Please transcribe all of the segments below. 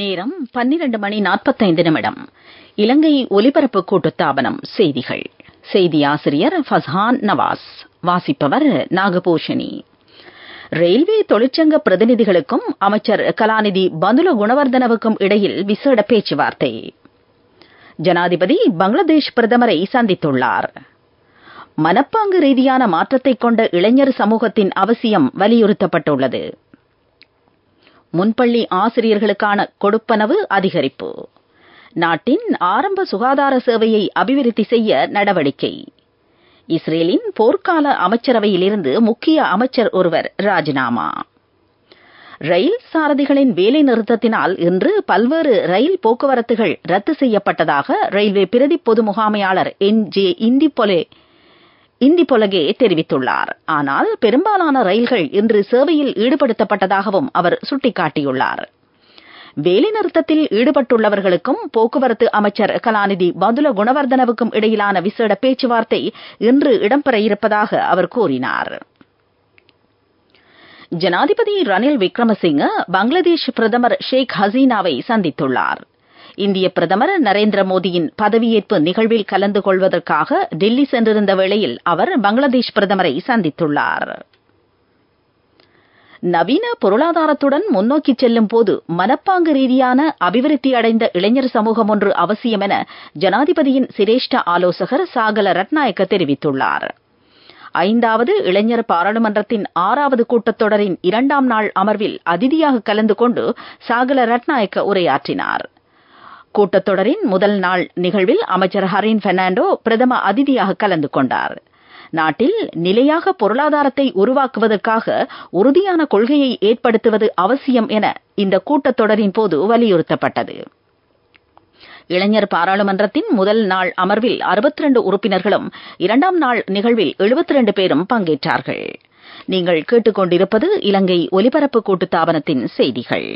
நேரம் 12:45. இலங்கை ஒலிபரப்பு கூட்டுத்தாபனம் செய்திகள். செய்தி ஆசிரியர் ஃபஸ்ஹான் நவாஸ். வாசிப்பவர் நாகபூஷணி. ரயில்வே தொழிற்சங்க பிரதிநிதிகளுக்கும் அமைச்சர் கலாநிதி பந்துல குணவர்தனவுக்கும் இடையில் விசேட பேச்சுவார்த்தை. ஜனாதிபதி பங்களாதேஷ் பிரதமரை சந்தித்துள்ளார். மனப்பாங்கு ரீதியான மாற்றத்தை கொண்ட இளைஞர் சமூகத்தின் அவசியம் வலியுறுத்தப்பட்டுள்ளது. முன்பள்ளி ஆசிரியர்களுக்கான கொடுப்பனவு அதிகரிப்பு. நாட்டின் ஆரம்ப சுகாதார சேவையை அபிவிருத்தி செய்ய நடவடிக்கை. இஸ்ரேலின் போர்க்கால அமைச்சரவையிலிருந்து முக்கிய அமைச்சர் ஒருவர் ராஜினாமா. ரயில் சாரதிகளின் வேலை நிறுத்தத்தினால் இன்று பல்வேறு ரயில் போக்குவரத்துகள் ரத்து செய்யப்பட்டதாக ரயில்வே பிரதி பொது முகாமையாளர் NJ இந்திபொலகே தெரிவித்துள்ளார். ஆனால் பெரும்பாலான ரயில்கள் இன்று சேவையில் ஈடுபடுத்தப்பட்டதாகவும் அவர் சுட்டிக்காட்டியுள்ளார். வேலைநிறுத்தத்தில் ஈடுபட்டுள்ளவர்களுக்கும் போக்குவரத்து அமைச்சர் கலாநிதி பந்துல குணவர்தனவுக்கும் இடையிலான விசேட பேச்சுவார்த்தை இன்று இடம்பெற இருப்பதாக அவர் கூறினார். ஜனாதிபதி ரணில் விக்ரமசிங்க பங்களாதேஷ் பிரதமர் ஷேக் ஹசீனாவை சந்தித்துள்ளார். இந்திய பிரதமர் நரேந்திர மோடியின் பதவியேற்பு நிகழ்வில் கலந்து கொள்வதற்காக டெல்லி சென்றிருந்த வேளையில் அவர் பங்களாதேஷ் பிரதமரை சந்தித்துள்ளார். நவீன பொருளாதாரத்துடன் முன்னோக்கி செல்லும் போது மனப்பாங்கு ரீதியான அபிவிருத்தி அடைந்த இளைஞர் சமூகம் ஒன்று அவசியம் என ஜனாதிபதியின் சிரேஷ்ட ஆலோசகர் சாகல ரட்நாயக்க தெரிவித்துள்ளார். 5வது இளைஞர் பாராளுமன்றத்தின் 6வது கூட்டத்தொடரின் 2ஆம் நாள் அமர்வில் அதிதியாக கலந்து கொண்டு சாகல ரட்நாயக்க உரையாற்றினார். கூட்டத்தொடரின் முதல் நாள் நிகழ்வில் அமைச்சர் ஹரின் பெர்னாண்டோ பிரதம அதிதியாக கலந்து கொண்டார். நாட்டில் நிலையாக பொருளாதாரத்தை உருவாக்குவதற்காக உறுதியான கொள்கையை ஏற்படுத்துவது அவசியம் என இந்த கூட்டத்தொடரின் போது வலியுறுத்தப்பட்டது. இளைஞர் பாராளுமன்றத்தின் முதல் நாள் அமர்வில் 62 உறுப்பினர்களும் 2ஆம் நாள் நிகழ்வில் 72 பேரும் பங்கேற்றார்கள். நீங்கள் கேட்டுக்கொண்டிருப்பது இலங்கை ஒலிபரப்பு கூட்டுத்தாபனத்தின் செய்திகள்.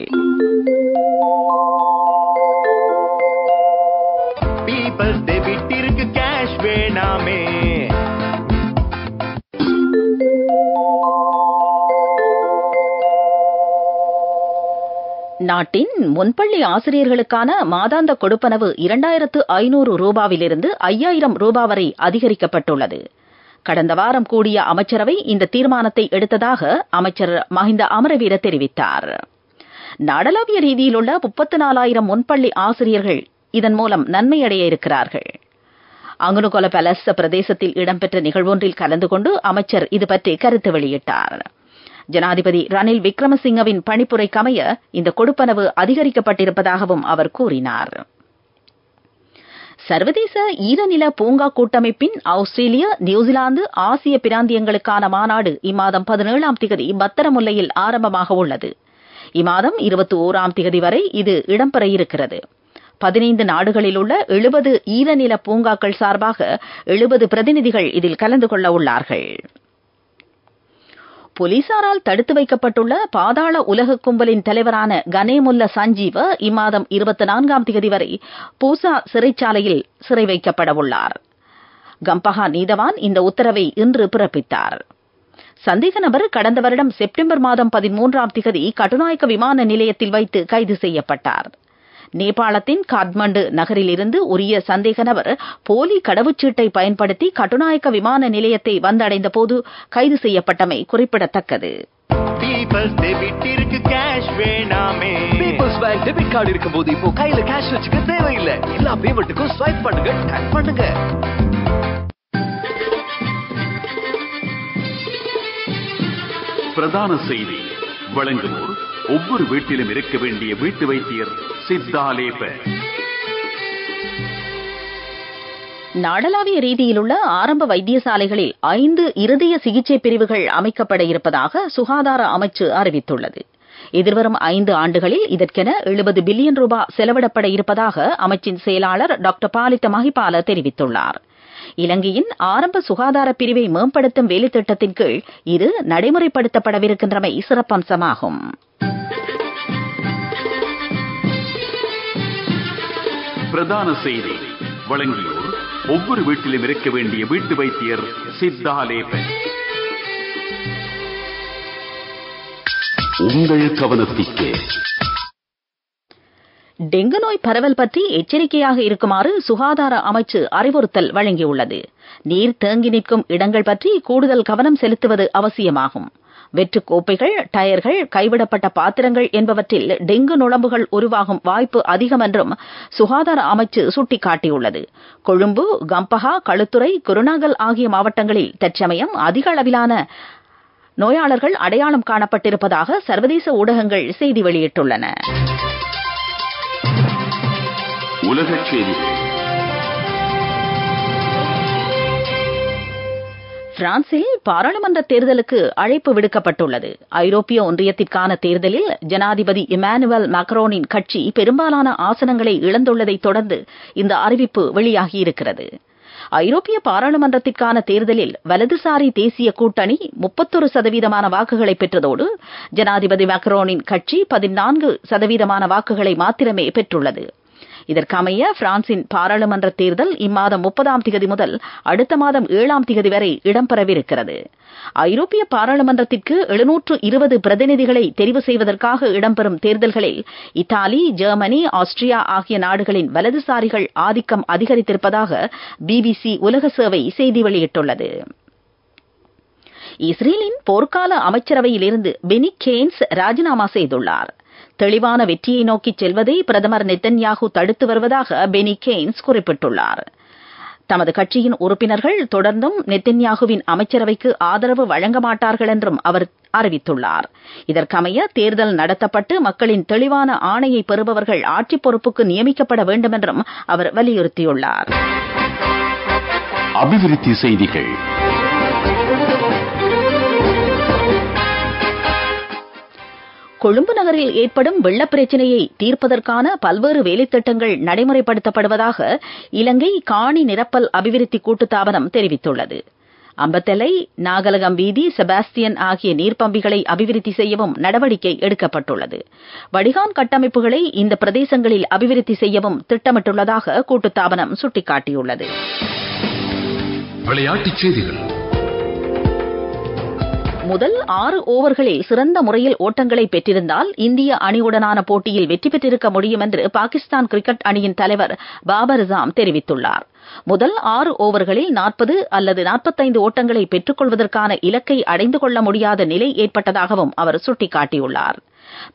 நாட்டின் முன்பள்ளி ஆசிரியர்களுக்கான மாதாந்த கொடுப்பனவு 2500 ரூபாவிலிருந்து 5000 ரூபாய் வரை அதிகரிக்கப்பட்டுள்ளது. கடந்த வாரம் கூடிய அமைச்சரவை இந்த தீர்மானத்தை எடுத்ததாக அமைச்சர் மஹிந்த அமரவீர தெரிவித்தார். நாடளாவிய ரீதியில் உள்ள 34,000 முன்பள்ளி ஆசிரியர்கள் இதன் மூலம் நன்மையடைய இருக்கிறார்கள். அங்குனுகொல பலஸ்த பிரதேசத்தில் இடம்பெற்ற நிகழ்வொன்றில் கலந்து கொண்டு அமைச்சர் இதுபற்றி கருத்து வெளியிட்டார். ஜனாதிபதி ரணில் விக்ரமசிங்கவின் பணிப்புரைக்கமைய இந்த கொடுப்பனவு அதிகரிக்கப்பட்டிருப்பதாகவும் அவர் கூறினார். சர்வதேச ஈரநில பூங்கா கூட்டமைப்பின் ஆஸ்திரேலியா, நியூசிலாந்து, ஆசிய பிராந்தியங்களுக்கான மாநாடு இம்மாதம் 17ஆம் தேதி பத்தரமுல்லையில் ஆரம்பமாக உள்ளது. இம்மாதம் 21ஆம் தேதி வரை இது இடம்பெற இருக்கிறது. 15 நாடுகளில் உள்ள 70 ஈரநில பூங்காக்கள் சார்பாக 70 பிரதிநிதிகள் இதில் கலந்து கொள்ள உள்ளார்கள். போலீசாரால் தடுத்து வைக்கப்பட்டுள்ள பாதாள உலக கும்பலின் தலைவரான கனேமுல்ல சஞ்சீவ இம்மாதம் 24ஆம் தேதி வரை பூசா சிறைச்சாலையில் சிறை வைக்கப்பட உள்ளார். கம்பஹா நீதவான் இந்த உத்தரவை இன்று பிறப்பித்தார். சந்தேக நபர் கடந்த வருடம் செப்டம்பர் மாதம் 13ஆம் தேதி கட்டுநாயக்க விமான நிலையத்தில் வைத்து கைது செய்யப்பட்டார். நேபாளத்தின் காத்மண்டு நகரிலிருந்து உரிய சந்தேக நபர் போலி கடவுச்சீட்டை பயன்படுத்தி கட்டுநாயக்க விமான நிலையத்தை வந்தடைந்த போது கைது செய்யப்பட்டமை குறிப்பிடத்தக்கது. டெபிட் கார்டு இருக்கும் போது இப்போ கையில கேஷ் வச்சுக்க தேவையில்லை. எல்லா பேமெண்ட்டுக்கும் ஸ்வைப் பண்ணுங்க, டேப் பண்ணுங்க. பிரதான செய்தி வழங்குவோர் ஒவ்வொரு வீட்டிலும் இருக்க வேண்டிய வீட்டு வைத்தியர் சித்தாலேப. நாடளாவிய ரீதியில் உள்ள ஆரம்ப வைத்தியசாலைகளில் 5 இருதய சிகிச்சை பிரிவுகள் அமைக்கப்பட இருப்பதாக சுகாதார அமைச்சு அறிவித்துள்ளது. எதிர்வரும் 5 ஆண்டுகளில் இதற்கென 70 பில்லியன் ரூபாய் செலவிடப்பட இருப்பதாக அமைச்சின் செயலாளர் டாக்டர் பாலித்த மஹிபால தெரிவித்துள்ளார். இலங்கையின் ஆரம்ப சுகாதார பிரிவை மேம்படுத்தும் வேலைத்திட்டத்தின் கீழ் இது நடைமுறைப்படுத்தப்படவிருக்கின்றமை சிறப்பம்சமாகும். பிரதான செய்தி வழங்கியோர் ஒவ்வொரு வீட்டிலும் இருக்க வேண்டிய வீட்டு வைத்தியர் சித்தாலேபன். உங்கள் கவனத்திற்கு டெங்கு நோய் பரவல் பற்றி எச்சரிக்கையாக இருக்குமாறு சுகாதார அமைச்சு அறிவுறுத்தல் வழங்கியுள்ளது. நீர் தேங்கி நிற்கும் இடங்கள் பற்றி கூடுதல் கவனம் செலுத்துவது அவசியமாகும். வெற்று கோப்பைகள், டயர்கள், கைவிடப்பட்ட பாத்திரங்கள் என்பவற்றில் டெங்கு நுளம்புகள் உருவாகும் வாய்ப்பு அதிகம் என்றும் சுகாதார அமைச்சு சுட்டிக்காட்டியுள்ளது. கொழும்பு, கம்பஹா, களுத்துறை, குருநாகல் ஆகிய மாவட்டங்களில் தற்சமயம் அதிக அளவிலான நோயாளர்கள் அடையாளம் காணப்பட்டிருப்பதாக சர்வதேச ஊடகங்கள் செய்தி வெளியிட்டுள்ளன. உலகச் செய்திகள். பிரான்சில் பாராளுமன்ற தேர்தலுக்கு அழைப்பு விடுக்கப்பட்டுள்ளது. ஐரோப்பிய ஒன்றியத்திற்கான தேர்தலில் ஜனாதிபதி இமானுவேல் மேக்ரோனின் கட்சி பெரும்பாலான ஆசனங்களை இழந்துள்ளதைத் தொடர்ந்து இந்த அறிவிப்பு வெளியாகியிருக்கிறது. ஐரோப்பிய பாராளுமன்றத்திற்கான தேர்தலில் வலதுசாரி தேசிய கூட்டணி 31% வாக்குகளை பெற்றதோடு ஜனாதிபதி மேக்ரோனின் கட்சி 14% வாக்குகளை மாத்திரமே பெற்றுள்ளது. இதற்கமைய பிரான்சின் பாராளுமன்ற தேர்தல் இம்மாதம் 30ஆம் தேதி முதல் அடுத்த மாதம் 7ஆம் தேதி வரை இடம்பெறவிருக்கிறது. ஐரோப்பிய பாராளுமன்றத்திற்கு 720 பிரதிநிதிகளை தெரிவு செய்வதற்காக இடம்பெறும் தேர்தல்களில் இத்தாலி, ஜெர்மனி, ஆஸ்திரியா ஆகிய நாடுகளின் வலதுசாரிகள் ஆதிக்கம் அதிகரித்திருப்பதாக BBC உலக சேவை செய்தி வெளியிட்டுள்ளது. இஸ்ரேலின் போர்க்கால அமைச்சரவையிலிருந்து பெனி கேன்ஸ் ராஜினாமா செய்துள்ளார். தெளிவான வெற்றியை நோக்கி செல்வதை பிரதமர் நெத்தன்யாகு தடுத்து வருவதாக பெனி கேன்ஸ் குறிப்பிட்டுள்ளார். தமது கட்சியின் உறுப்பினர்கள் தொடர்ந்தும் நெத்தன்யாகுவின் அமைச்சரவைக்கு ஆதரவு வழங்க மாட்டார்கள் என்றும் அவர் அறிவித்துள்ளார். இதற்கமைய தேர்தல் நடத்தப்பட்டு மக்களின் தெளிவான ஆணையை பெறுபவர்கள் ஆட்சி பொறுப்புக்கு நியமிக்கப்பட வேண்டும் என்றும் அவர் வலியுறுத்தியுள்ளார். அபிவிருத்தி செய்திகள். கொழும்பு நகரில் ஏற்படும் வெள்ளப் பிரச்சினையை தீர்ப்பதற்கான பல்வேறு வேலைத்திட்டங்கள் நடைமுறைப்படுத்தப்படுவதாக இலங்கை காணி நிரப்பல் அபிவிருத்தி கூட்டுத்தாபனம் தெரிவித்துள்ளது. அம்பத்தலை, நாகலகம் வீதி, செபாஸ்டியன் ஆகிய நீர்ப்பம்பிகளை அபிவிருத்தி செய்யவும் நடவடிக்கை எடுக்கப்பட்டுள்ளது. வடிகான் கட்டமைப்புகளை இந்த பிரதேசங்களில் அபிவிருத்தி செய்யவும் திட்டமிட்டுள்ளதாக கூட்டுத்தாபனம் சுட்டிக்காட்டியுள்ளது. விளையாட்டுச் செய்திகள். முதல் 6 ஓவர்களில் சிறந்த முறையில் ஓட்டங்களை பெற்றிருந்தால் இந்திய அணியுடனான போட்டியில் வெற்றி பெற்றிருக்க முடியும் என்று பாகிஸ்தான் கிரிக்கெட் அணியின் தலைவர் பாபர் அசாம் தெரிவித்துள்ளார். முதல் 6 ஓவர்களில் 40 அல்லது 45 ஓட்டங்களை பெற்றுக் கொள்வதற்கான இலக்கை அடைந்து கொள்ள முடியாத நிலை ஏற்பட்டதாகவும் அவர் சுட்டிக்காட்டியுள்ளார்.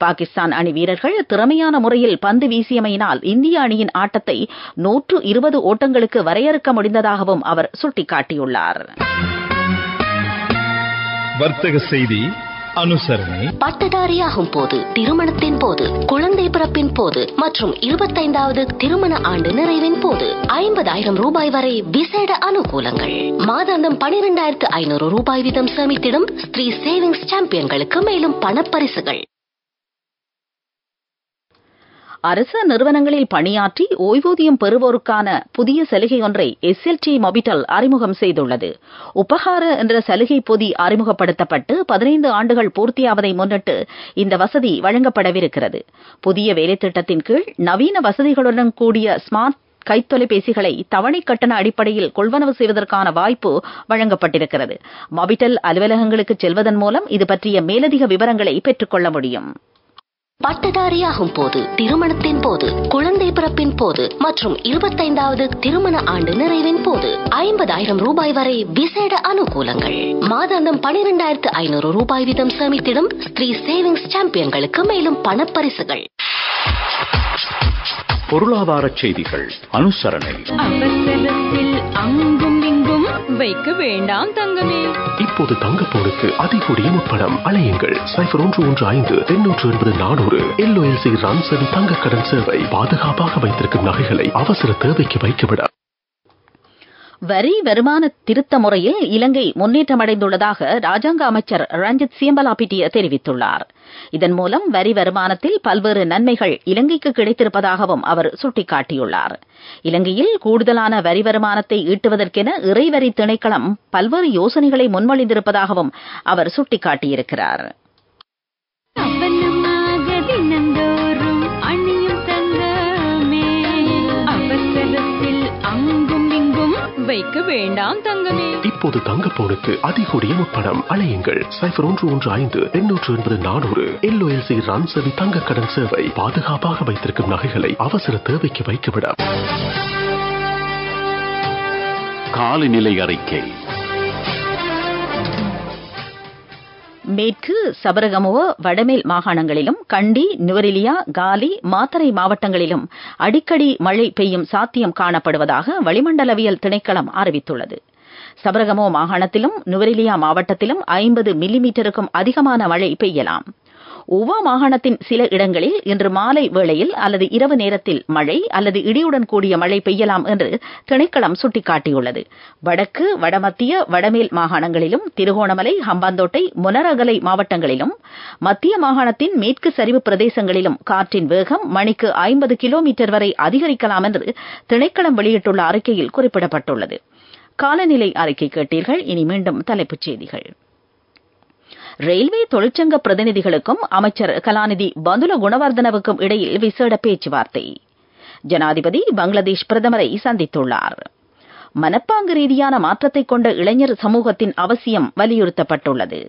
பாகிஸ்தான் அணி வீரர்கள் திறமையான முறையில் பந்து வீசியமையினால் இந்திய அணியின் ஆட்டத்தை 120 ஓட்டங்களுக்கு வரையறுக்க முடிந்ததாகவும் அவர் சுட்டிக்காட்டியுள்ளார். வர்த்தக செய்தி அனுசரணை. பட்டதாரியாகும் போது, திருமணத்தின் போது, குழந்தை பிறப்பின் போது மற்றும் 25வது திருமண ஆண்டு நிறைவின் போது 50,000 ரூபாய் வரை விசேட அனுகூலங்கள். மாதாந்தம் 12,500 ரூபாய் வீதம் சேமித்திடும் ஸ்ரீ சேவிங்ஸ் சாம்பியன்களுக்கு மேலும் பணப்பரிசுகள். அரசு நிறுவனங்களில் பணியாற்றி ஓய்வூதியம் பெறுவோருக்கான புதிய சலுகை ஒன்றை SLT மொபிட்டல் அறிமுகம் செய்துள்ளது. உபகார என்ற சலுகை பொதி அறிமுகப்படுத்தப்பட்டு 15 ஆண்டுகள் பூர்த்தியாவதை முன்னிட்டு இந்த வசதி வழங்கப்படவிருக்கிறது. புதிய வேலைத்திட்டத்தின் கீழ் நவீன வசதிகளுடன் கூடிய ஸ்மார்ட் கைத்தொலைபேசிகளை தவணை கட்டண அடிப்படையில் கொள்வனவு செய்வதற்கான வாய்ப்பு வழங்கப்பட்டிருக்கிறது. மொபிட்டல் அலுவலகங்களுக்கு செல்வதன் மூலம் இது பற்றிய மேலதிக விவரங்களை பெற்றுக் கொள்ள முடியும். பட்டதாரியாகும் போது, திருமணத்தின் போது, குழந்தை பிறப்பின் போது மற்றும் 25வது திருமண ஆண்டு நிறைவின் போது 50,000 ரூபாய் வரை விசேட அனுகூலங்கள். மாதாந்தம் 12,500 ரூபாய் வீதம் சேமித்திடும் ஸ்ரீ சேவிங்ஸ் சாம்பியன்களுக்கு மேலும் பணப்பரிசுகள். பொருளாதார செய்திகள் அனுசரணை. அவசரத்தில் அங்கும் இங்கும் வைக்க வேண்டாம் தங்கமே. இப்போது தங்கப்போனுக்கு அதிகூடிய முற்படம். அலையுங்கள் 0115-880-400. LOLC ராம்சவி தங்க கடன் சேவை. பாதுகாப்பாக வைத்திருக்கும் நகைகளை அவசர தேவைக்கு வைக்கவிட. வரி வருமான திருத்த முறையில் இலங்கை முன்னேற்றமடைந்துள்ளதாக ராஜாங்க அமைச்சர் ரஞ்சித் சியம்பலாபிட்டிய தெரிவித்துள்ளார். இதன் மூலம் வரி வருமானத்தில் பல்வேறு நன்மைகள் இலங்கைக்கு கிடைத்திருப்பதாகவும் அவர் சுட்டிக்காட்டியுள்ளார். இலங்கையில் கூடுதலான வரி வருமானத்தை ஈட்டுவதற்கென இறைவரி திணைக்களம் பல்வேறு யோசனைகளை முன்மொழிந்திருப்பதாகவும் அவர் சுட்டிக்காட்டியிருக்கிறார். வைக்க வேண்டாம் தங்கமே. இப்போது தங்க பவுனுக்கு அதிகூடிய முப்பணம். அழையுங்கள் 0115-880-400. LOLC ரான்சவி தங்க கடன் சேவை. பாதுகாப்பாக வைத்திருக்கும் நகைகளை அவசர தேவைக்கு வைக்கவிட. காலநிலை அறிக்கை. மேற்கு சபரகமுவ வடமேல் மாகாணங்களிலும் கண்டி, நுவரெலியா, காலி, மாத்தறை மாவட்டங்களிலும் அடிக்கடி மழை பெய்யும் சாத்தியம் காணப்படுவதாக வளிமண்டலவியல் திணைக்களம் அறிவித்துள்ளது. சபரகமுவ மாகாணத்திலும் நுவரெலியா மாவட்டத்திலும் 50 மில்லிமீட்டருக்கும் அதிகமான மழை பெய்யலாம். ஊவா மாகாணத்தின் சில இடங்களில் இன்று மாலை வேளையில் அல்லது இரவு நேரத்தில் மழை அல்லது இடியுடன் கூடிய மழை பெய்யலாம் என்று திணைக்களம் சுட்டிக்காட்டியுள்ளது. வடக்கு, வடமத்திய, வடமேல் மாகாணங்களிலும் திருகோணமலை, ஹம்பாந்தோட்டை, மொனரகலை மாவட்டங்களிலும் மத்திய மாகாணத்தின் மேற்கு சரிவு பிரதேசங்களிலும் காற்றின் வேகம் மணிக்கு 50 கிலோமீட்டர் வரை அதிகரிக்கலாம் என்று திணைக்களம் வெளியிட்டுள்ள அறிக்கையில் குறிப்பிடப்பட்டுள்ளது. காலநிலை அறிக்கை கேட்டீர்கள். இனி மீண்டும் தலைப்புச் செய்திகள். ரயில்வே தொழிற்சங்க பிரதிநிதிகளுக்கும் அமைச்சர் கலாநிதி பந்துல குணவர்தனவுக்கும் இடையில் விசேட பேச்சுவார்த்தை. ஜனாதிபதி பங்களாதேஷ் பிரதமரை சந்தித்துள்ளார். மனப்பாங்கு ரீதியான மாற்றத்தை கொண்ட இளைஞர் சமூகத்தின் அவசியம் வலியுறுத்தப்பட்டுள்ளது.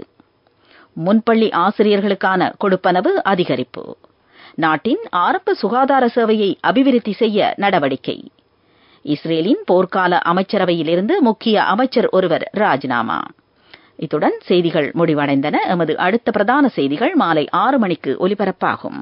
முன்பள்ளி ஆசிரியர்களுக்கான கொடுப்பனவு அதிகரிப்பு. நாட்டின் ஆரம்ப சுகாதார சேவையை அபிவிருத்தி செய்ய நடவடிக்கை. இஸ்ரேலின் போர்க்கால அமைச்சரவையிலிருந்து முக்கிய அமைச்சர் ஒருவர் ராஜினாமா. இத்துடன் செய்திகள் முடிவடைந்தன. எமது அடுத்த பிரதான செய்திகள் மாலை 6 மணிக்கு ஒலிபரப்பாகும்.